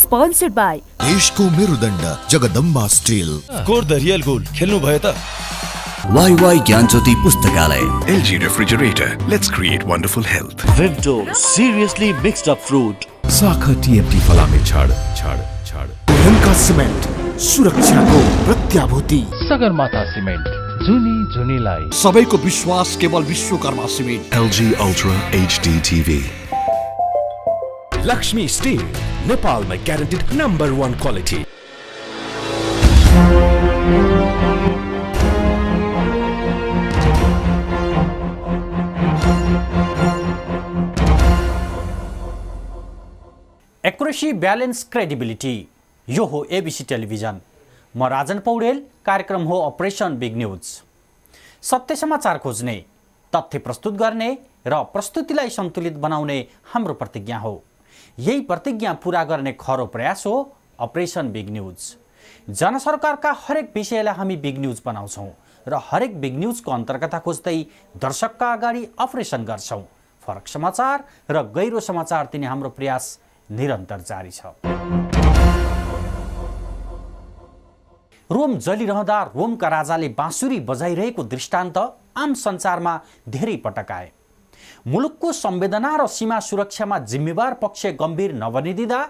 Sponsored by देशको मेरुदण्ड Jagdamba steel. Score the real goal खेल्नु भयो त? वाई ज्ञानज्योति पुस्तकालय। LG refrigerator, let's create wonderful health. Vimto, seriously mixed up fruit. साखा TMT फलामे छाड छाड छाड। उनका सिमेन्ट सुरक्षाको प्रत्याभूति। सगरमाथा सिमेन्ट, जुनी जुनीलाई। सबैको विश्वास केवल Vishwakarma cement. LG Ultra HD TV. Laxmi steel, Nepal में guaranteed number 1 quality. Accuracy, balance, credibility, यो हो एबिसी टेलिभिजन। म राजन पौडेल। कार्यक्रम हो अपरेसन बिग न्यूज। सत्य समाचार खोज्ने, तथ्य प्रस्तुत गर्ने र प्रस्तुतिलाई सन्तुलित बनाउने हाम्रो प्रतिज्ञा हो। यही प्रतिज्ञा पूरा गर्ने खरो प्रयास हो अपरेसन बिग न्यूज। जनसरकारका हरेक विषयलाई हामी बिग न्यूज बनाउँछौँ र हरेक बिग न्यूजको अन्तर्कथा खोज्दै दर्शकका अगाडि अपरेसन गर्छौँ। फरक समाचार र गहिरो समाचार दिने हाम्रो प्रयास निरन्तर जारी छ। रोम जलिरहँदा रोमका राजाले बाँसुरी बजाइरहेको दृष्टान्त आम सञ्चारमा धेरै पटक आए। मुलुकको संवेदना र सीमा सुरक्षामा जिम्मेवार पक्ष गम्भीर नबनिदिँदा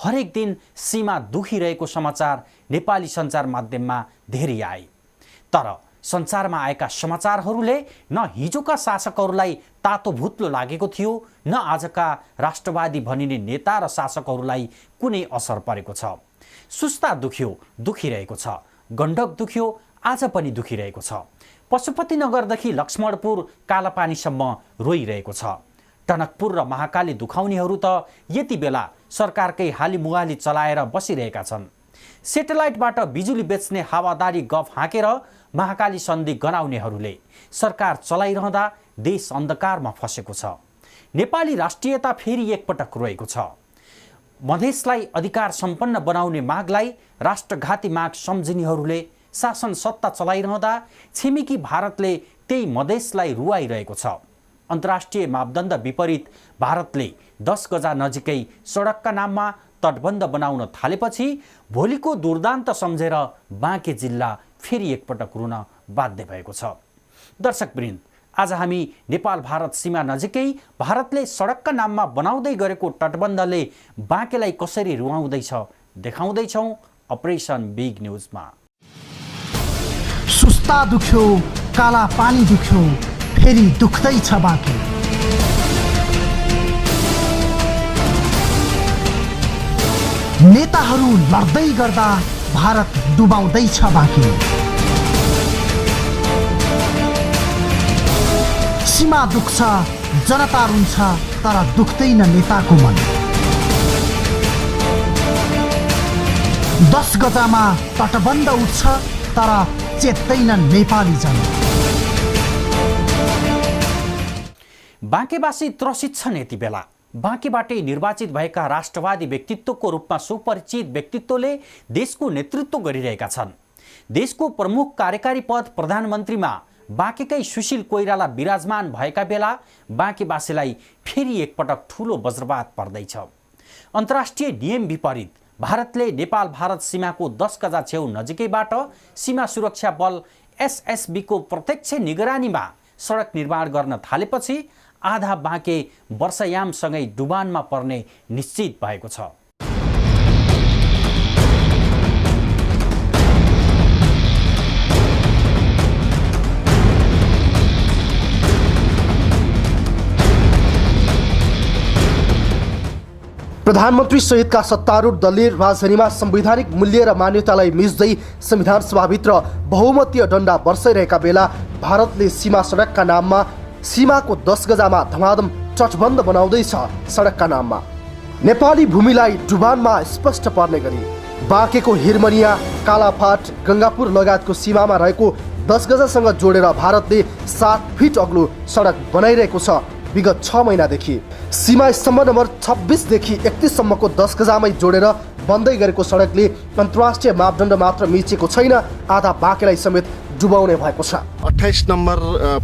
हरेक दिन सीमा दुखिरहेको समाचार नेपाली सञ्चार माध्यममा धेरै आए। तर सञ्चारमा आएका समाचारहरूले न हिजोका शासकहरूलाई तातो भुत्लो लागेको थियो, न आजका राष्ट्रवादी भनिने नेता र शासकहरूलाई कुनै असर परेको छ। सुस्ता दुख्यो, दुखिरहेको छ। गण्डक दुख्यो, आज पनि दुखिरहेको छ। पशुपतिनगरदेखि लक्ष्मणपुर कालापानीसम्म रोइरहेको छ। टनकपुर र महाकाली दुखाउनेहरू त यति बेला सरकारकै हालीमुहाली चलाएर बसिरहेका छन्। सेटेलाइटबाट बिजुली बेच्ने हावादारी गफ हाँकेर महाकाली सन्धि गनाउनेहरूले सरकार चलाइरहँदा देश अन्धकारमा फसेको छ। नेपाली राष्ट्रियता फेरि एकपटक रोएको छ। मधेसलाई अधिकार सम्पन्न बनाउने मागलाई राष्ट्रघाती माग सम्झिनेहरूले शासन सत्ता चलाइरहँदा छिमेकी भारतले त्यही मधेसलाई रुवाइरहेको छ। अन्तर्राष्ट्रिय मापदण्ड विपरीत भारतले 10 गजा नजिकै सडकका नाममा तटबन्ध बनाउन थालेपछि भोलिको दुर्दान्त सम्झेर बाँके जिल्ला फेरि एकपटक रुन बाध्य भएको छ। दर्शकवृन्द, आज हामी नेपाल भारत सीमा नजिकै भारतले सडकका नाममा बनाउँदै गरेको तटबन्धले बाँकेलाई कसरी रुवाउँदैछ देखाउँदैछौँ अपरेसन बिग न्यूजमा। सुस्ता दुख्यो, काला पानी दुख्यो, फेरि दुख्दैछ बाँके। नेताहरू लड्दै गर्दा भारत डुबाउँदैछ बाँके। सीमा दुख्छ, जनता रुन्छ, तर दुख्दैन नेताको मन। 10 गजामा तटबन्ध उठ्छ, तर चेत्दैन नेपाली जन। बाँकेवासी त्रसित छन् यति बेला। बाँकेबाटै निर्वाचित भएका राष्ट्रवादी व्यक्तित्वको रूपमा सुपरिचित व्यक्तित्वले देशको नेतृत्व गरिरहेका छन्। देशको प्रमुख कार्यकारी पद प्रधानमन्त्रीमा बाँकेकै सुशील कोइराला विराजमान भएका बेला बाँकेवासीलाई फेरि एकपटक ठूलो वज्रपात पर्दैछ। अन्तर्राष्ट्रिय नियम विपरीत भारतले नेपाल भारत सीमाको 10 गजा छेउ नजिकैबाट सीमा सुरक्षा बल SSB को प्रत्यक्ष निगरानीमा सडक निर्माण गर्न थालेपछि आधा बाँके वर्षायामसँगै डुबानमा पर्ने निश्चित भएको छ। प्रधानमन्त्री सहितका सत्तारूढ दलले राजधानीमा संवैधानिक मूल्य र मान्यतालाई मिच्दै संविधान सभाभित्र बहुमतीय डण्डा बर्साइरहेका बेला भारतले सीमा सडकका नाममा सीमाको 10 गजामा धमाधम तटबन्ध बनाउँदैछ। सडकका नाममा नेपाली भूमिलाई डुबानमा स्पष्ट पर्ने गरी बाँकेको हिरमनिया, कालाफाट, गङ्गापुर लगायतको सीमामा रहेको 10 गजासँग जोडेर भारतले 7 फिट अग्लो सडक बनाइरहेको छ। विगत 6 महिनादेखि सीमा स्तम्भ नम्बर 26 देखि 31 सम्मको 10 गजामै जोडेर बन्दै गरेको सडकले अन्तर्राष्ट्रिय मापदण्ड मात्र मिचेको छैन, आधा बाँकेलाई समेत डुबाउने भएको छ। 28 नम्बर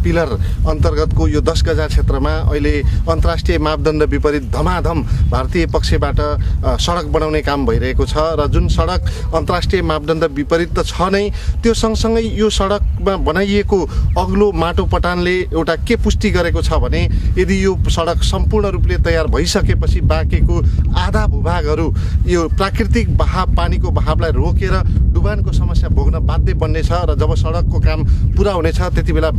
पिलर अन्तर्गतको यो 10 गजा क्षेत्रमा अहिले अन्तर्राष्ट्रिय मापदण्ड विपरीत धमाधम भारतीय पक्षबाट सडक बनाउने काम भइरहेको छ र जुन सडक अन्तर्राष्ट्रिय मापदण्ड विपरीत त छ नै, त्यो सँगसँगै यो सडकमा बनाइएको अग्लो माटो पटानले एउटा के पुष्टि गरेको छ भने यदि यो सडक सम्पूर्ण रूपले तयार भइसकेपछि बाँकेको आधा भूभागहरू यो प्राकृतिक बहाव, पानीको बहावलाई रोकेर डुबानको समस्या भोग्न बाध्य बन्नेछ र जब सडकको काम पुरा हुनेछ त्यति बेला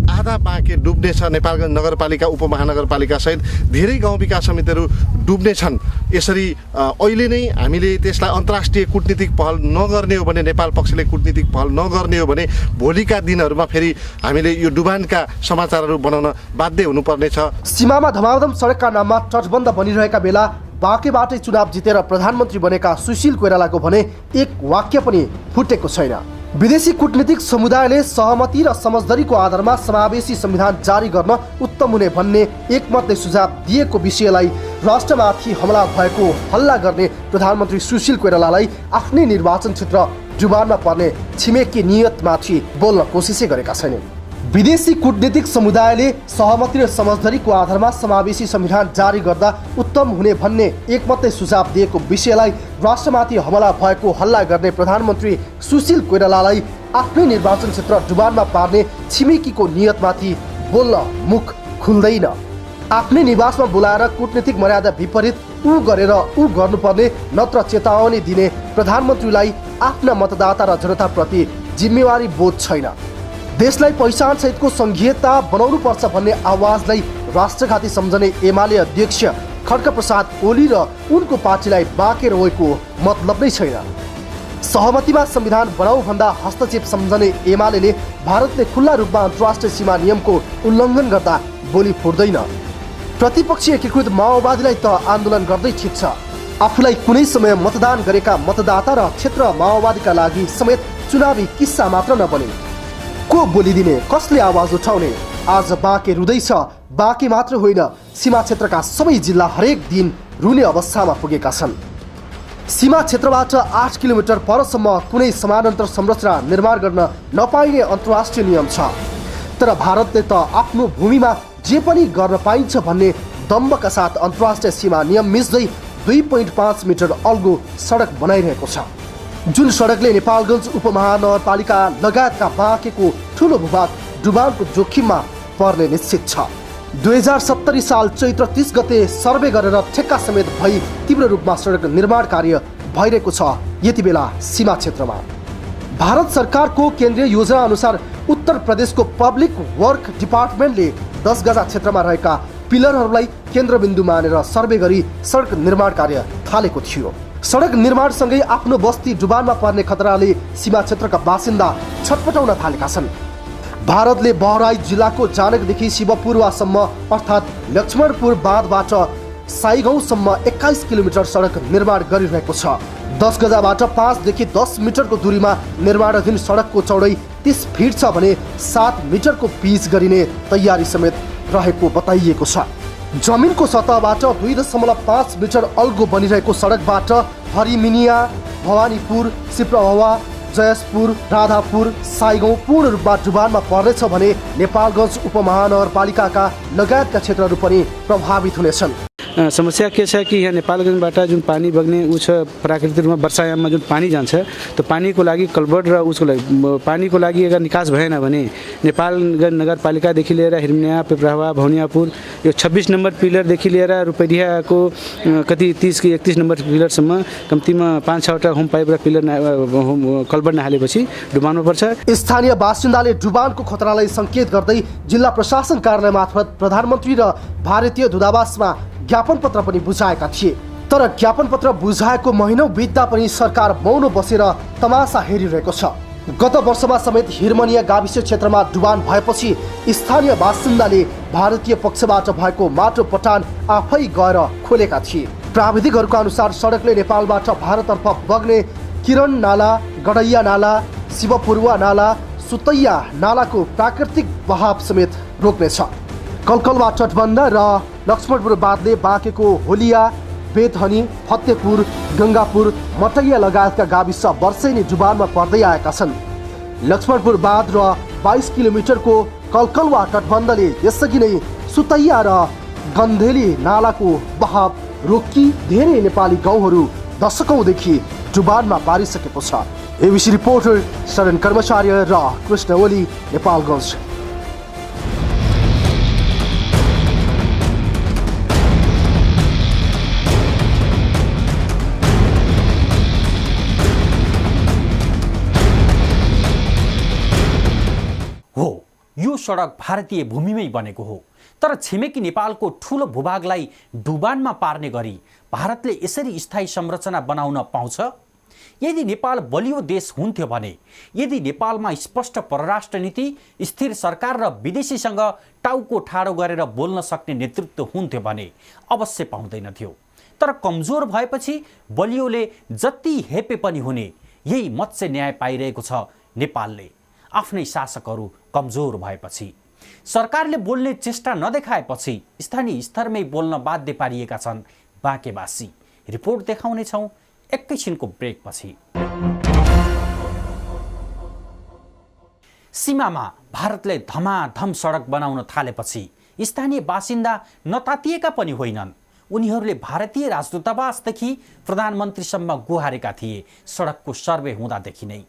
आधा बाँके डुब्नेछ। नेपालगञ्ज नगरपालिका, उपमहानगरपालिका सहित धेरै गाउँ विकास समितिहरू डुब्नेछन्। यसरी अहिले नै हामीले त्यसलाई अन्तर्राष्ट्रिय कूटनीतिक पहल नगर्ने हो भने, नेपाल पक्षले कूटनीतिक पहल नगर्ने हो भने भोलिका दिनहरूमा फेरि हामीले यो डुबानका समाचारहरू बनाउन बाध्य हुनुपर्नेछ। सीमामा धमाधम सडकका नाममा तटबन्ध बनिरहेका बेला बाँकेबाटै चुनाव जितेर प्रधानमन्त्री बनेका सुशील कोइरालाको भने एक वाक्य पनि फुटेको छैन। विदेशी कूटनीतिक समुदायले सहमति र समझदारीको आधारमा समावेशी संविधान जारी गर्न उत्तम हुने भन्ने एकमतले सुझाव दिएको विषयलाई राष्ट्रमाथि हमला भएको हल्ला गर्ने प्रधानमन्त्री सुशील कोइरालालाई आफ्नै निर्वाचन क्षेत्र जुबानमा पर्ने छिमेकी नियतमाथि बोल्न कोसिसै गरेका छैनन्। विदेशी कूटनीतिक समुदायले सहमति र समझदारीको आधारमा समावेशी संविधान जारी गर्दा उत्तम हुने भन्ने एकमतले सुझाव दिएको विषयलाई राष्ट्रमाथि हमला भएको हल्ला गर्ने प्रधानमन्त्री सुशील कोइरालालाई आफ्नै निर्वाचन क्षेत्र डुबानमा पार्ने छिमेकीको नियतमाथि बोल्न मुख खुल्दैन। आफ्नै निवासमा बोलाएर कूटनीतिक मर्यादा विपरीत ऊ गरेर ऊ गर्नुपर्ने नत्र चेतावनी दिने प्रधानमन्त्रीलाई आफ्ना मतदाता र जनताप्रति जिम्मेवारी बोध छैन। देशलाई पहिचान सहितको संघीयता बनाउनु पर्छ भन्ने आवाजलाई राष्ट्रघाती सम्झने एमाले अध्यक्ष खड्गप्रसाद ओली र उनको पार्टीलाई बाँके रोएको मतलब नै छैन। सहमतिमा संविधान बनाऊ भन्दा हस्तक्षेप सम्झने एमाले भारतले खुल्ला रूपमा अन्तर्राष्ट्रिय सीमा नियमको उल्लङ्घन गर्दा बोली फुट्दैन। प्रतिपक्षी एकीकृत माओवादीलाई त आन्दोलन गर्दै ठिक छ, आफूलाई कुनै समय मतदान गरेका मतदाता र क्षेत्र माओवादीका लागि समेत चुनावी किस्सा मात्र नबने। को बोलिदिने, कसले आवाज उठाउने? आज बाँके रुँदैछ। बाँके मात्र होइन, सीमा क्षेत्रका सबै जिल्ला हरेक दिन रुने अवस्थामा पुगेका छन्। सीमा क्षेत्रबाट 8 किलोमिटर परसम्म कुनै समानान्तर संरचना निर्माण गर्न नपाइने अन्तर्राष्ट्रिय नियम छ। तर भारतले त आफ्नो भूमिमा जे पनि गर्न पाइन्छ भन्ने दम्बका साथ अन्तर्राष्ट्रिय सीमा नियम मिच्दै 2.5 मिटर अल्गो सडक बनाइरहेको छ, जुन सडकले नेपालगञ्ज उपमहानगरपालिका लगायतका बाँकेको ठुलो भूभाग डुबानको जोखिममा पर्ने निश्चित छ। 2070 साल चैत्र 30 गते सर्वे गरेर ठेक्का समेत भई तीव्र रूपमा सडक निर्माण कार्य भइरहेको छ। यति बेला सीमा क्षेत्रमा भारत सरकारको केन्द्रीय योजना अनुसार उत्तर प्रदेशको पब्लिक वर्क डिपार्टमेन्टले 10 गजा क्षेत्रमा रहेका पिलरहरूलाई केन्द्रबिन्दु मानेर सर्वे गरी सडक निर्माण कार्य थालेको थियो। सडक निर्माणसँगै आफ्नो बस्ती डुबानमा पर्ने खतराले सीमा क्षेत्रका बासिन्दा छटपटाउन थालेका छन्। भारतले बहराइच जिल्लाको जानकदेखि शिवपुरवासम्म अर्थात् लक्ष्मणपुर बाँधबाट साईगाउँसम्म 21 किलोमिटर सडक निर्माण गरिरहेको छ। 10 गजाबाट 5 देखि 10 मिटरको दूरीमा निर्माणाधीन सडकको चौडाइ 30 फिट छ भने 7 मिटरको पिच गरिने तयारी समेत रहेको बताइएको छ। जमिनको सतहबाट 2.5 मिटर अल्गो बनिरहेको सडकबाट हरिमिनिया, भवानीपुर, सिप्रहवा, जयसपुर, राधापुर, साईगाउँ पूर्ण रूपमा डुबानमा पर्नेछ भने नेपालगञ्ज उपमहानगरपालिकाका लगायतका क्षेत्रहरू पनि प्रभावित हुनेछन्। समस्या के छ कि यहाँ नेपालगञ्जबाट जुन पानी बग्ने ऊ छ, प्राकृतिक रूपमा वर्षायाममा जुन पानी जान्छ त्यो पानीको लागि कल्भर्ट र उसको लागि पानीको लागि अगर निकास भएन भने नेपालगञ्ज नगरपालिकादेखि लिएर हिरमिनिया, पिपरावा, भौनियापुर यो 26 नम्बर पिलरदेखि लिएर रुपैडियाको कति 30 कि 31 नम्बर पिलरसम्म कम्तीमा 5-6वटा होम पाइप र पिलर कल्भर्ट नहालेपछि डुबाउनुपर्छ। स्थानीय बासिन्दाले डुबानको खतरालाई सङ्केत गर्दै जिल्ला प्रशासन कार्यालय मार्फत प्रधानमन्त्री र भारतीय दूतावासमा ज्ञापन पत्र पनि बुझाएका थिए। तर ज्ञापन पत्र बुझाएको महिनौं बित्दा पनि सरकार मौन बसेर तमासा हेरिरहेको छ। गत वर्षमा समेत हिरमनिया गाविस क्षेत्रमा डुबान भएपछि स्थानीय बासिन्दाले भारतीय पक्षबाट भएको माटो पटान आफै गएर खोलेका थिए। प्राविधिकहरूका अनुसार सडकले नेपालबाट भारततर्फ बग्ने किरण नाला, गडैया नाला, शिवपुरवा नाला, सुतैया नालाको प्राकृतिक बहाव समेत रोक्नेछ। कलकलवा तटबन्ध र लक्ष्मणपुर बाँधले बाँकेको होलिया, बेतहनी, फतेपुर, गङ्गापुर, मटैया लगायतका गाविस वर्षै नै डुबानमा पर्दै आएका छन्। लक्ष्मणपुर बाँध र 22 किलोमिटरको कलकलवा तटबन्धले यसअघि नै सुतैया र गन्धेली नालाको बहाव रोकी धेरै नेपाली गाउँहरू दशकौंदेखि डुबानमा पारिसकेको छ। एबिसी रिपोर्टर शरण कर्मचार्य र कृष्ण ओली, नेपालगञ्ज। हो, यो सडक भारतीय भूमिमै बनेको हो, तर छिमेकी नेपालको ठूलो भूभागलाई डुबानमा पार्ने गरी भारतले यसरी स्थायी संरचना बनाउन पाउँछ? यदि नेपाल बलियो देश हुन्थ्यो भने, यदि नेपालमा स्पष्ट परराष्ट्र नीति, स्थिर सरकार र विदेशीसँग टाउको ठाडो गरेर बोल्न सक्ने नेतृत्व हुन्थ्यो भने अवश्य पाउँदैनथ्यो। तर कमजोर भएपछि बलियोले जति हेपे पनि हुने, यही मत्स्य न्याय पाइरहेको छ नेपालले। आफ्नै शासकहरू कमजोर भएपछि, सरकारले बोल्ने चेष्टा नदेखाएपछि स्थानीय स्तरमै बोल्न बाध्य पारिएका छन् बाँकेवासी। रिपोर्ट देखाउनेछौँ एकैछिनको ब्रेकपछि। सीमामा भारतले धमाधम सडक बनाउन थालेपछि स्थानीय बासिन्दा नतातिएका पनि होइनन्। उनीहरूले भारतीय राजदूतावासदेखि प्रधानमन्त्रीसम्म गुहारेका थिए सडकको सर्वे हुँदादेखि नै।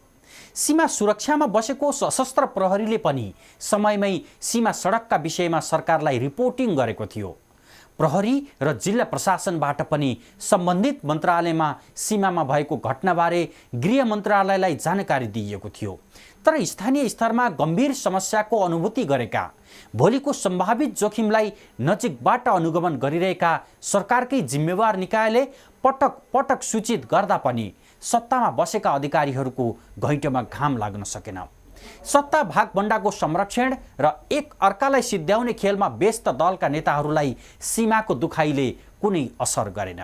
सीमा सुरक्षामा बसेको सशस्त्र प्रहरीले पनि समयमै सीमा सडकका विषयमा सरकारलाई रिपोर्टिङ गरेको थियो। प्रहरी र जिल्ला प्रशासनबाट पनि सम्बन्धित मन्त्रालयमा सीमामा भएको घटनाबारे गृह मन्त्रालयलाई जानकारी दिइएको थियो। तर स्थानीय स्तरमा गम्भीर समस्याको अनुभूति गरेका, भोलिको सम्भावित जोखिमलाई नजिकबाट अनुगमन गरिरहेका सरकारकै जिम्मेवार निकायले पटक पटक सूचित गर्दा पनि सत्तामा बसेका अधिकारीहरूको घैँटोमा घाम लाग्न सकेन। सत्ता भागभण्डाको संरक्षण र एक अर्कालाई सिद्ध्याउने खेलमा व्यस्त दलका नेताहरूलाई सीमाको दुखाइले कुनै असर गरेन।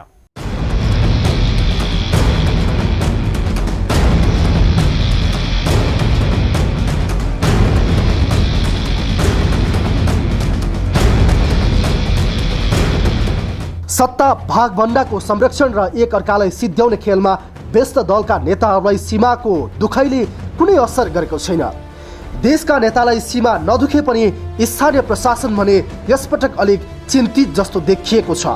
सत्ता भागभण्डाको संरक्षण र एक अर्कालाई सिद्ध्याउने खेलमा व्यस्त दलका नेताहरूलाई सीमाको दुखाइले कुनै असर गरेको छैन। देशका नेतालाई सीमा नदुखे पनि स्थानीय प्रशासन भने यसपटक अलिक चिन्तित जस्तो देखिएको छ।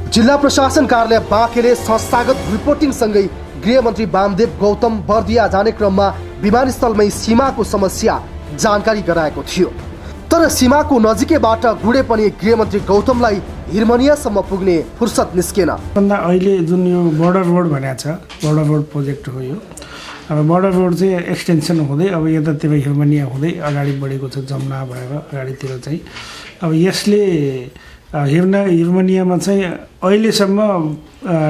जिल्ला प्रशासन कार्यालय बाँकेले संस्थागत रिपोर्टिङसँगै गृहमन्त्री वामदेव गौतम बर्दिया जाने क्रममा विमानस्थलमै सीमाको समस्या जानकारी गराएको थियो। तर सीमाको नजिकैबाट गुडे पनि गृहमन्त्री गौतमलाई हिरमनियासम्म पुग्ने फुर्सद निस्केन। भन्दा अहिले जुन यो बोर्डर रोड भनेको छ, बोर्डर रोड प्रोजेक्ट हो यो। अब बोर्डर रोड चाहिँ एक्सटेन्सन हुँदै अब यतातिर हिरमनिया हुँदै अगाडि बढेको छ, जमुना भएर अगाडितिर चाहिँ। अब यसले हिरमनियामा चाहिँ अहिलेसम्म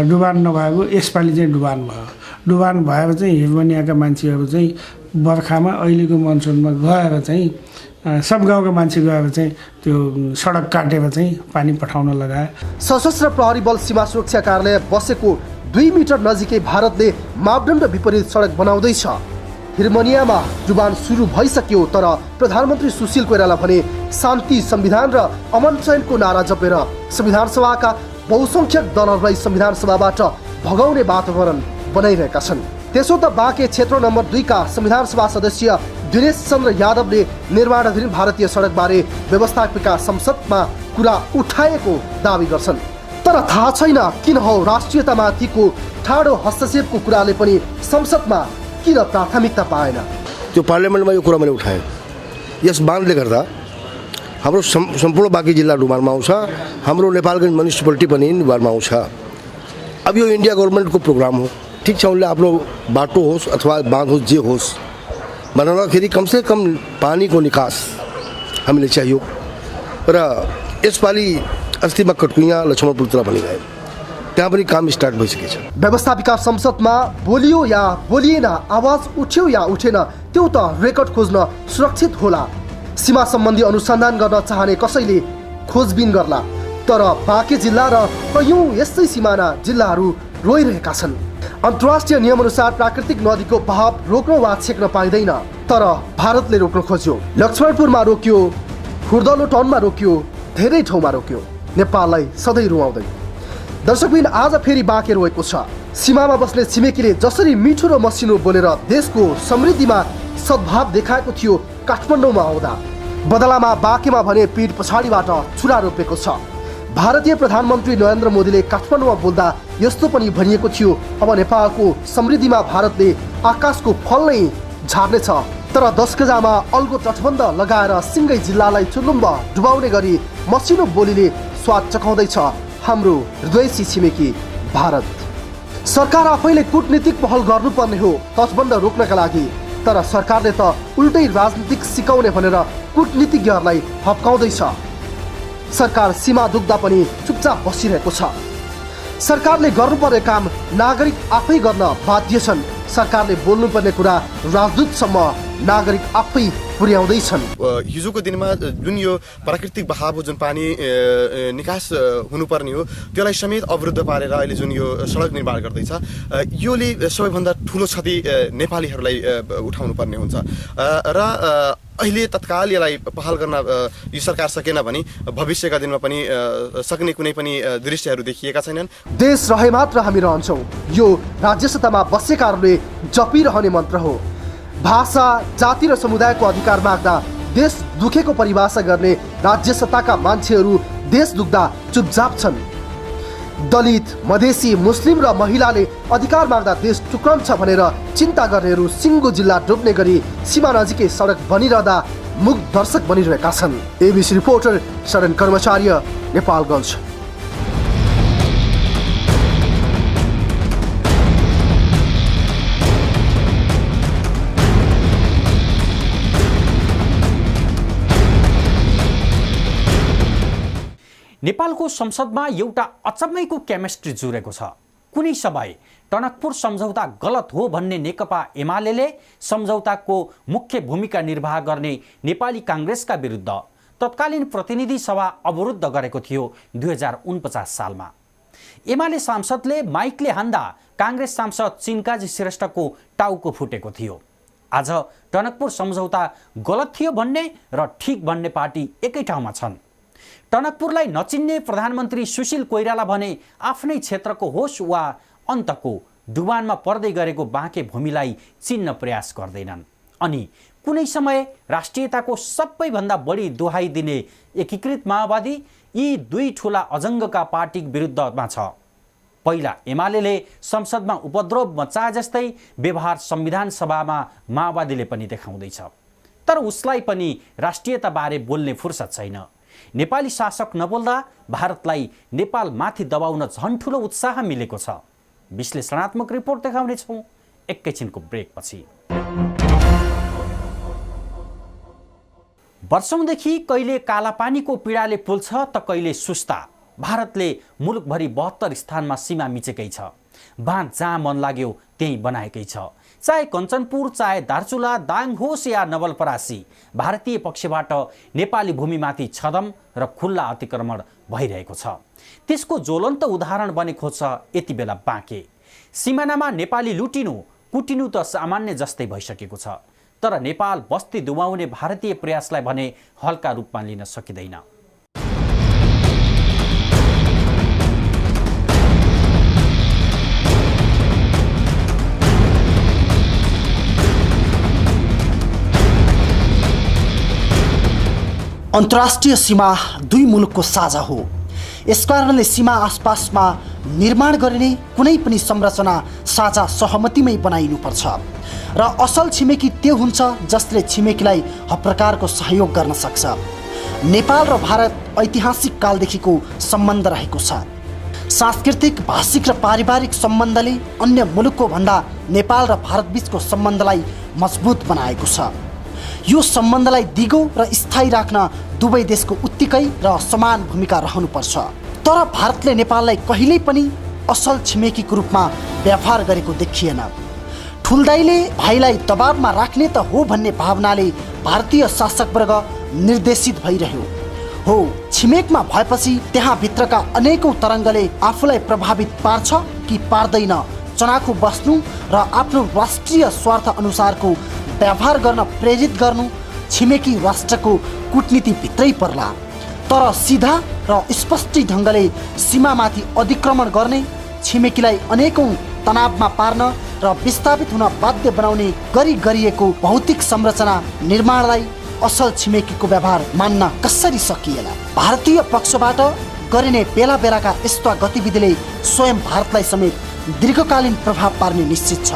डुबान नभएको, यसपालि चाहिँ डुबान भयो। डुबान भएर चाहिँ हिरमनियाका मान्छेहरू चाहिँ बर्खामा अहिलेको मनसुनमा गएर चाहिँ सब गाउँका मान्छे गएर चाहिँ त्यो सडक काटेर चाहिँ पानी पठाउन लगाए। सशस्त्र प्रहरी बल सीमा सुरक्षा कार्यालय बसेको 2 मिटर नजिकै भारतले मापदण्ड विपरीत सडक बनाउँदैछ। हिरमनियामा डुबान सुरु भइसक्यो, तर प्रधानमन्त्री सुशील कोइराला भने शान्ति, संविधान र अमन चयनको नारा जपेर संविधान सभाका बहुसंख्यक दलहरूलाई संविधान सभाबाट भगाउने वातावरण बनाइरहेका छन्। त्यसो त बाँके क्षेत्र नम्बर 2 का संविधान सभा सदस्य दिनेश चन्द्र यादवले निर्माणाधीन भारतीय सडकबारे व्यवस्थापिका संसदमा कुरा उठाएको दावी गर्छन्। तर थाहा छैन किन हो राष्ट्रियतामाथिको ठाडो हस्तक्षेपको कुराले पनि संसदमा किन प्राथमिकता पाएन। त्यो पार्लियामेन्टमा यो कुरा मैले उठाएँ। यस बाँधले गर्दा हाम्रो सम्पूर्ण बाँकी जिल्ला डुबानमा आउँछ, हाम्रो नेपालगञ्ज म्युनिसिपालिटी पनि डुबानमा आउँछ। अब यो इन्डिया गभर्मेन्टको प्रोग्राम हो, ठिक छ, उनले आफ्नो बाटो होस् अथवा बाँध होस् जे होस् बनाउँदाखेरि कमसे कम पानीको निकास हामीले चाहियो। र यसपालि अस्तिमा कटकुइया लक्ष्मणपुरतिर पनि गए, त्यहाँ पनि काम स्टार्ट भइसकेको छ। व्यवस्थापिका संसदमा बोलियो या बोलिएन, आवाज उठ्यो या उठेन, त्यो त रेकर्ड खोज्न सुरक्षित होला। सीमा सम्बन्धी अनुसन्धान गर्न चाहने कसैले खोजबिन गर्ला, तर बाँके जिल्ला र कयौं यस्तै सिमाना जिल्लाहरू रोइरहेका छन्। अन्तर्राष्ट्रिय नियमअनुसार प्राकृतिक नदीको बहाव रोक्न वा छेक्न पाइँदैन, तर भारतले रोक्न खोज्यो। लक्ष्मणपुरमा रोक्यो, खुर्दलो टनमा रोक्यो, धेरै ठाउँमा रोक्यो, नेपाललाई सधैँ रुवाउँदै। दर्शकबिन आज फेरि बाँके रोएको छ। सीमामा बस्ने छिमेकीले जसरी मिठो र मसिनो बोलेर देशको समृद्धिमा सद्भाव देखाएको थियो काठमाडौँमा आउँदा, बदलामा बाँकेमा भने पीठ पछाडिबाट छुरा रोपेको छ। भारतीय प्रधानमन्त्री नरेन्द्र मोदीले काठमाडौँमा बोल्दा यस्तो पनि भनिएको थियो, अब नेपालको समृद्धिमा भारतले आकाशको फल नै झार्नेछ। तर 10 गजामा अल्गो तटबन्ध लगाएर सिङ्गै जिल्लालाई चुलुम्ब डुबाउने गरी मसिनो बोलीले स्वाद चखाउँदैछ हाम्रो हृदयसी छिमेकी भारत। सरकार आफैले कूटनीतिक पहल गर्नुपर्ने हो तटबन्ध रोक्नका लागि, तर सरकारले त उल्टै राजनीतिक सिकाउने भनेर कूटनीतिज्ञहरूलाई हप्काउँदैछ। सरकार सीमा दुख्दा पनि चुपचाप बसिरहेको छ। सरकारले गर्नुपर्ने काम नागरिक आफै गर्न बाध्य छन्। सरकारले बोल्नुपर्ने कुरा राजदूतसम्म नागरिक आफै पुर्याउँदैछन्। हिजोको दिनमा जुन यो प्राकृतिक बहाव हो, जुन पानी निकास हुनुपर्ने हो, त्यसलाई समेत अवरुद्ध पारेर अहिले जुन यो सडक निर्माण गर्दैछ, योले सबैभन्दा ठुलो क्षति नेपालीहरूलाई उठाउनु पर्ने हुन्छ। र अहिले तत्काल यसलाई पहल गर्न यो सरकार सकेन भने भविष्यका दिनमा पनि सक्ने कुनै पनि दृश्यहरू देखिएका छैनन्। देश रहे मात्र हामी रहन्छौँ, यो राज्य सत्तामा बसेकाहरूले जपिरहने मन्त्र हो। भाषा, जाति र समुदायको अधिकार माग्दा देश दुखेको परिभाषा गर्ने राज्य सत्ताका मान्छेहरू देश दुख्दा चुपचाप छन्। दलित, मधेसी, मुस्लिम र महिलाले अधिकार माग्दा देश टुक्रन्छ भनेर चिन्ता गर्नेहरू सिङ्गो जिल्ला डुब्ने गरी सीमा नजिकै सडक बनिरहँदा मुख दर्शक बनिरहेका छन्। एबिसी रिपोर्टर शरण कर्मचार्य, नेपालगञ्ज। नेपालको संसदमा एउटा अचम्मैको केमिस्ट्री जुरेको छ। कुनै समय टनकपुर सम्झौता गलत हो भन्ने नेकपा एमाले सम्झौताको मुख्य भूमिका निर्वाह गर्ने नेपाली काङ्ग्रेसका विरुद्ध तत्कालीन प्रतिनिधि सभा अवरुद्ध गरेको थियो 2049 सालमा। एमाले सांसदले माइकले हान्दा काङ्ग्रेस सांसद चिनकाजी श्रेष्ठको टाउको फुटेको थियो। आज टनकपुर सम्झौता गलत थियो भन्ने र ठिक भन्ने पार्टी एकै ठाउँमा छन्। टनकपुरलाई नचिन्ने प्रधानमन्त्री सुशील कोइराला भने आफ्नै क्षेत्रको होस् वा अन्तको डुबानमा पर्दै गरेको बाँके भूमिलाई चिन्न प्रयास गर्दैनन्। अनि कुनै समय राष्ट्रियताको सबैभन्दा बढी दुहाई दिने एकीकृत माओवादी यी दुई ठुला अजङ्गका पार्टी विरुद्धमा छ। पहिला एमाले संसदमा उपद्रव मचा जस्तै व्यवहार संविधान सभामा माओवादीले पनि देखाउँदैछ, तर उसलाई पनि राष्ट्रियताबारे बोल्ने फुर्सद छैन। नेपाली शासक नबोल्दा भारतलाई नेपाल माथि दबाउन झन् ठुलो उत्साह मिलेको छ। विश्लेषणात्मक रिपोर्ट देखाउनेछौँ एकैछिनको ब्रेकपछि। वर्षौंदेखि कहिले कालापानीको पीडाले पुल्छ त कहिले सुस्ता। भारतले मुलुकभरि 72 स्थानमा सीमा मिचेकै छ। बाँध जहाँ मन लाग्यो त्यही बनाएकै छ। चाहे कञ्चनपुर, चाहे दार्चुला, दाङ होस् या नवलपरासी, भारतीय पक्षबाट नेपाली भूमिमाथि छदम र खुल्ला अतिक्रमण भइरहेको छ। त्यसको ज्वलन्त उदाहरण बनेको छ यति बेला बाँके। सिमानामा नेपाली लुटिनु कुटिनु त सामान्य जस्तै भइसकेको छ, तर नेपाल बस्ती डुबाउने भारतीय प्रयासलाई भने हल्का रूपमा लिन सकिँदैन। अन्तर्राष्ट्रिय सीमा दुई मुलुकको साझा हो। यसकारणले सीमा आसपासमा निर्माण गरिने कुनै पनि संरचना साझा सहमतिमै बनाइनुपर्छ र असल छिमेकी त्यो हुन्छ जसले छिमेकीलाई हर प्रकारको सहयोग गर्न सक्छ। नेपाल र भारत ऐतिहासिक कालदेखिको सम्बन्ध रहेको छ। सांस्कृतिक, भाषिक र पारिवारिक सम्बन्धले अन्य मुलुकको भन्दा नेपाल र भारत बीचको सम्बन्धलाई मजबुत बनाएको छ। यो सम्बन्धलाई दिगो र स्थायी राख्न दुवै देशको उत्तिकै र समान भूमिका रहनुपर्छ। तर भारतले नेपाललाई कहिल्यै पनि असल छिमेकीको रूपमा व्यवहार गरेको देखिएन। ठुल्दाइले भाइलाई दबावमा राख्ने त हो भन्ने भावनाले भारतीय शासकवर्ग निर्देशित भइरह्यो। हो, छिमेकमा भएपछि त्यहाँ भित्रका अनेकौं तरङ्गले आफूलाई प्रभावित पार्छ कि पार्दैन, चनाखो बस्नु र आफ्नो राष्ट्रिय स्वार्थ अनुसारको व्यवहार गर्न प्रेरित गर्नु छिमेकी राष्ट्रको कूटनीतिभित्रै पर्ला। तर सिधा र स्पष्ट ढङ्गले सीमामाथि अतिक्रमण गर्ने छिमेकीलाई अनेकौं तनावमा पार्न र र विस्थापित हुन बाध्य बनाउने गरिएको भौतिक संरचना निर्माणलाई असल छिमेकीको व्यवहार मान्न कसरी सकिएला? भारतीय पक्षबाट गरिने बेला बेलाका यस्ता गतिविधिले स्वयं भारतलाई समेत दीर्घकालीन प्रभाव पार्ने निश्चित छ।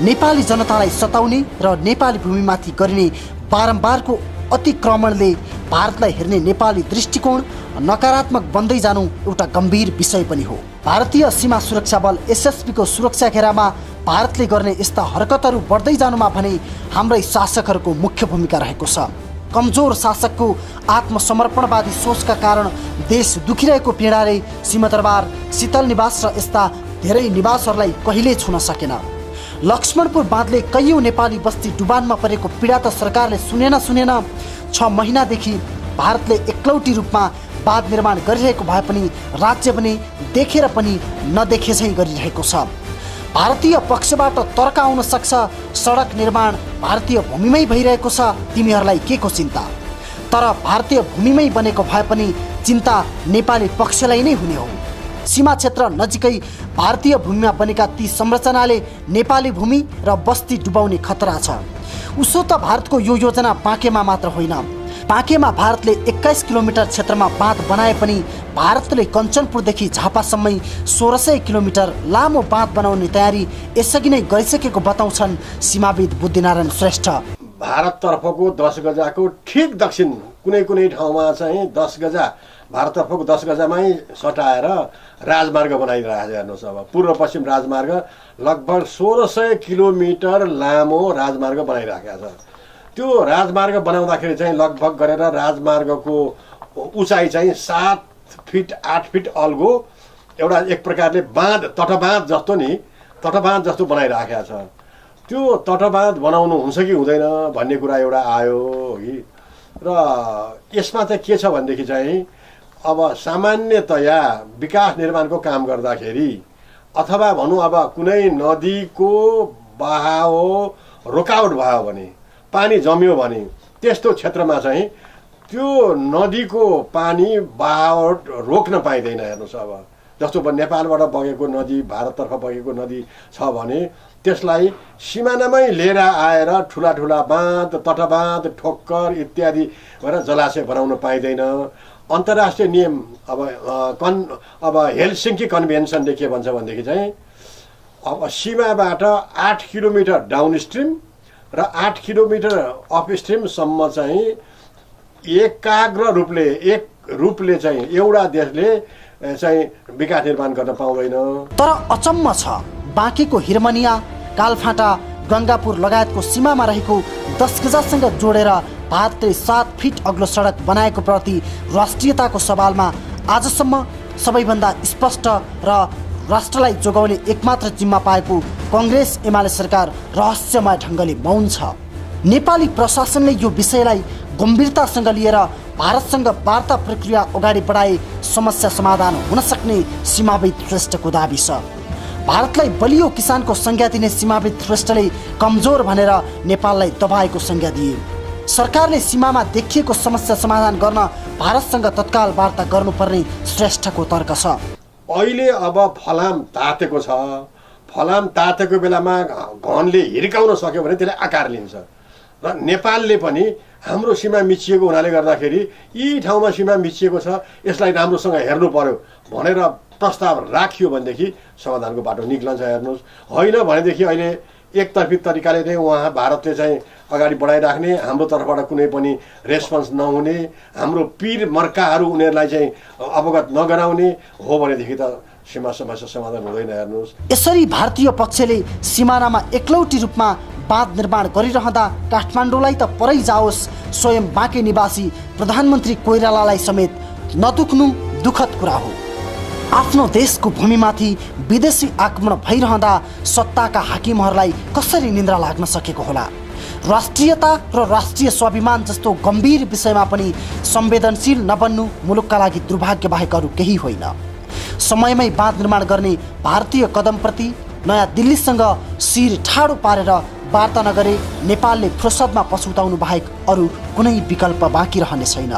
नेपाली जनतालाई सताउने र नेपाली भूमिमाथि गरिने बारम्बारको अतिक्रमणले भारतलाई हेर्ने नेपाली दृष्टिकोण नकारात्मक बन्दै जानु एउटा गम्भीर विषय पनि हो। भारतीय सीमा सुरक्षा बल एसएसबी को सुरक्षा घेरामा भारतले गर्ने यस्ता हरकतहरू बढ्दै जानुमा भने हाम्रै शासकहरूको मुख्य भूमिका रहेको छ। कमजोर शासकको आत्मसमर्पणवादी सोचका कारण देश दुखिरहेको पीडाले सिंहदरबार, शीतल निवास र यस्ता धेरै निवासहरूलाई कहिल्यै छुन सकेन। लक्ष्मणपुर बाँधले कैयौँ नेपाली बस्ती डुबानमा परेको पीडा त सरकारले सुनेन 6 महिनादेखि भारतले एकलौटी रूपमा बाँध निर्माण गरिरहेको भए पनि राज्य पनि देखेर पनि नदेखे झैँ गरिरहेको छ। भारतीय पक्षबाट तर्क आउन सक्छ, सडक निर्माण भारतीय भूमिमै भइरहेको छ, तिमीहरूलाई के को चिन्ता? तर भारतीय भूमिमै बनेको भए पनि चिन्ता नेपाली पक्षलाई नै हुने हो। सीमा क्षेत्र नजिकै भारतीय भूमिमा बनेका ती संरचनाले नेपाली भूमि र बस्ती डुबाउने खतरा छ। उसो त भारतको यो योजना बाँकेमा मात्र होइन। बाँकेमा भारतले 21 किलोमिटर क्षेत्रमा बाँध बनाए पनि भारतले कञ्चनपुरदेखि झापासम्मै 1600 किलोमिटर लामो बाँध बनाउने तयारी यसअघि नै गरिसकेको बताउँछन् सीमाविद बुद्धिनारायण श्रेष्ठ। भारततर्फको 10 गजाको ठिक दक्षिण कुनै ठाउँमा चाहिँ 10 गजा भारततर्फको 10 गजामै सटाएर राजमार्ग बनाइरहेको हेर्नुहोस्। अब पूर्व पश्चिम राजमार्ग लगभग 1600 किलोमिटर लामो राजमार्ग बनाइरहेको छ। त्यो राजमार्ग बनाउँदाखेरि चाहिँ लगभग गरेर राजमार्गको उचाइ चाहिँ 7 फिट 8 फिट अल्गो एउटा एक प्रकारले बाँध तटबाँध जस्तो बनाइरहेको छ। त्यो तटबाँध बनाउनु हुन्छ कि हुँदैन भन्ने कुरा एउटा आयो कि र यसमा चाहिँ के छ भनेदेखि चाहिँ अब सामान्यतया विकास निर्माणको काम गर्दाखेरि अथवा भनौँ अब कुनै नदीको बहाव रोकावट भयो भने, पानी जम्यो भने त्यस्तो क्षेत्रमा चाहिँ त्यो नदीको पानी बहावट रोक्न पाइँदैन। हेर्नुहोस्, अब जस्तो नेपालबाट बगेको नदी भारततर्फ बगेको नदी छ भने त्यसलाई सिमानामै लिएर आएर ठुला बाँध, तटबाँध, ठोक्कर इत्यादि गरेर जलाशय बनाउन पाइँदैन। अन्तर्राष्ट्रिय नियम अब हेलसिङ्की कन्भेन्सनले के भन्छ भनेदेखि चाहिँ अब सीमाबाट 8 किलोमिटर डाउन स्ट्रिम र 8 किलोमिटर अप स्ट्रिमसम्म चाहिँ एकाग्र रूपले चाहिँ एउटा देशले चाहिँ विकास निर्माण गर्न पाउँदैन। तर अचम्म छ, बाँकेको हिरमनिया, कालफाटा, गङ्गापुर लगायतको सीमामा रहेको 10 गजासँग जोडेर भारतले 7 फिट अग्लो सडक बनाएको प्रति राष्ट्रियताको सवालमा आजसम्म सबैभन्दा स्पष्ट र राष्ट्रलाई जोगाउने एकमात्र जिम्मा पाएको कांग्रेस एमाले सरकार रहस्यमय ढङ्गले मौन छ। नेपाली प्रशासनले यो विषयलाई गम्भीरतासँग लिएर भारतसँग वार्ता प्रक्रिया अगाडि बढाए समस्या समाधान हुन सक्ने सीमाविद श्रेष्ठको दाबी छ। भारतलाई बलियो किसानको संज्ञा दिने सीमाविद श्रेष्ठले कमजोर भनेर नेपाललाई दबाएको संज्ञा दिए। सरकारले सीमामा देखिएको समस्या समाधान गर्न भारतसँग तत्काल वार्ता गर्नुपर्ने श्रेष्ठको तर्क छ। अहिले अब फलाम तातेको छ, फलाम तातेको बेलामा घनले हिर्काउन सक्यो भने त्यसले आकार लिन्छ र नेपालले पनि हाम्रो सीमा मिचिएको हुनाले गर्दाखेरि यी ठाउँमा सीमा मिचिएको छ, यसलाई राम्रोसँग हेर्नु पर्यो भनेर प्रस्ताव राखियो भनेदेखि समाधानको बाटो निक्लन्छ। हेर्नुहोस्, होइन भनेदेखि अहिले एकतर्फी तरिकाले चाहिँ उहाँ भारतले चाहिँ अगाडि बढाइराख्ने, हाम्रो तर्फबाट कुनै पनि रेस्पोन्स नहुने, हाम्रो पीर मर्काहरू उनीहरूलाई चाहिँ अवगत नगराउने हो भनेदेखि त सीमा समस्या समाधान हुँदैन। हेर्नुहोस्, यसरी भारतीय पक्षले सिमानामा एकलौटी रूपमा बाँध निर्माण गरिरहँदा काठमाडौँलाई त परै जाओस्, स्वयं बाँके निवासी प्रधानमन्त्री कोइरालालाई समेत नदुख्नु दुःखद कुरा हो। आफ्नो देशको भूमिमाथि विदेशी आक्रमण भइरहँदा सत्ताका हाकिमहरूलाई कसरी निन्द्रा लाग्न सकेको होला? राष्ट्रियता र राष्ट्रिय स्वाभिमान जस्तो गम्भीर विषयमा पनि संवेदनशील नबन्नु मुलुकका लागि दुर्भाग्य बाहेक अरू केही होइन। समयमै बाँध निर्माण गर्ने भारतीय कदमप्रति नयाँ दिल्लीसँग शिर ठाडो पारेर वार्ता नगरे नेपालले फुर्सदमा पछुताउनु बाहेक अरू कुनै विकल्प बाँकी रहने छैन।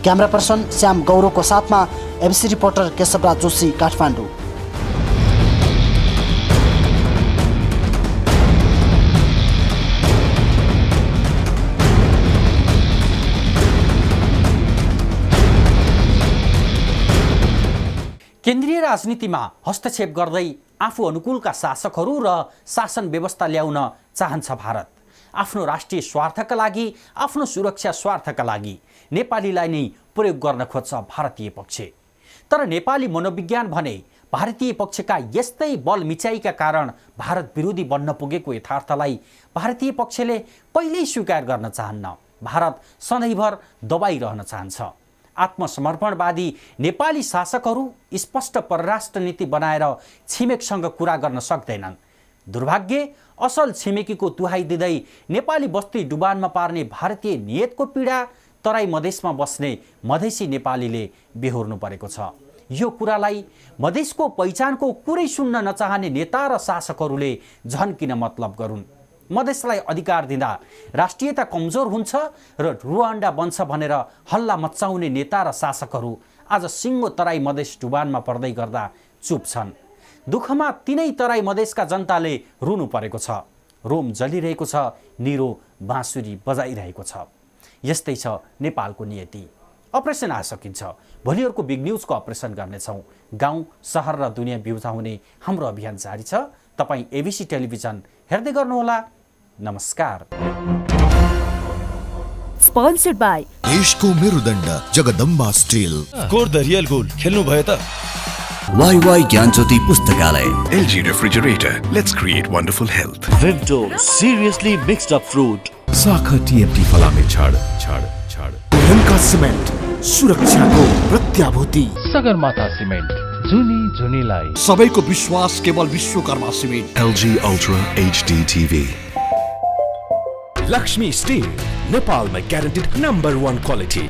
क्यामेरा पर्सन श्याम गौरवको साथमा एमसी रिपोर्टर केशवराज जोशी, काठमाडौँ। केन्द्रीय राजनीतिमा हस्तक्षेप गर्दै आफू अनुकूलका शासकहरू र शासन व्यवस्था ल्याउन चाहन्छ भारत। आफ्नो राष्ट्रिय स्वार्थका लागि, आफ्नो सुरक्षा स्वार्थका लागि नेपालीलाई नै प्रयोग गर्न खोज्छ भारतीय पक्ष। तर नेपाली मनोविज्ञान भने भारतीय पक्षका यस्तै बल मिचाइका कारण भारत विरोधी बन्न पुगेको यथार्थलाई भारतीय पक्षले पहिल्यै स्वीकार गर्न चाहन्न। भारत सधैँभर दबाइरहन चाहन्छ। आत्मसमर्पणवादी नेपाली शासकहरू स्पष्ट परराष्ट्र नीति बनाएर छिमेकसँग कुरा गर्न सक्दैनन्। दुर्भाग्य, असल छिमेकीको दुहाई दिँदै नेपाली बस्ती डुबानमा पार्ने भारतीय नियतको पीडा तराई मधेसमा बस्ने मधेसी नेपालीले बेहोर्नु परेको छ। यो कुरालाई मधेसको पहिचानको कुरै सुन्न नचाहने नेता र शासकहरूले झन् किन मतलब गरून्। मधेसलाई अधिकार दिँदा राष्ट्रियता कमजोर हुन्छ र रुवान्डा बन्छ भनेर हल्ला मचाउने नेता र शासकहरू आज सिङ्गो तराई मधेस डुबानमा पर्दै गर्दा चुप छन्। दुःखमा तिनै तराई मधेसका जनताले रुनु परेको छ। रोम जलिरहेको छ, निरो बाँसुरी बजाइरहेको छ। यस्तै छ नेपालको नियति। अपरेसन आ सकिन्छ। भोलि अर्को बिग न्युजको अपरेसन गर्नेछौँ। गाउँ, सहर र दुनियाँ बिउजाउने हाम्रो अभियान जारी छ। तपाईँ एबिसी टेलिभिजन हेर्दै गर्नुहोला। नमस्कार। स्पोन्सर्ड बाई देशको मेरुदण्ड Jagdamba steel. Score the real goal खेल्नु भयो त। वाई ज्ञानज्योति पुस्तकालय। LG Refrigerator. Let's create wonderful health. Vimto, seriously mixed up fruit. साखा TMT फलामे छाड छाड छाड। ढुङ्गा सिमेन्ट सुरक्षाको प्रत्याभूति। सगरमाथा सिमेन्ट जुनी जुनीलाई। सबैको विश्वास केवल Vishwakarma cement. LG Ultra HD TV. Laxmi steel नेपालमा ग्यारेन्टेड नम्बर 1 क्वालिटी।